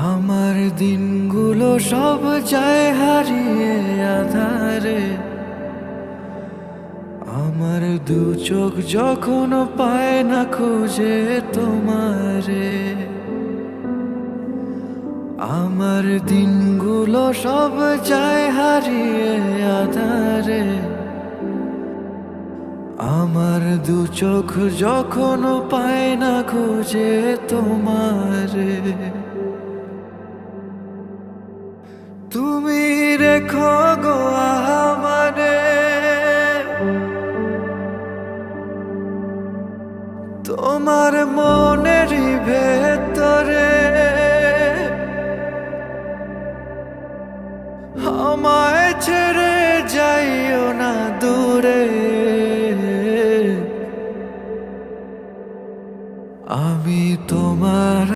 আমার দিনগুলো সব যায় হারিয়ে আধারে, আমার দু চোখ যখন পায় না খুঁজে তোমারে। আমার দিনগুলো সব যায় হারিয়ে আধারে, আমার দু চোখ যখন পায় না খুঁজে তোমারে। তুমি রেখো গো আমারে তোমার মনের ভেতরে, আমায় ছেড়ে যাইও না দূরে। আমি তোমার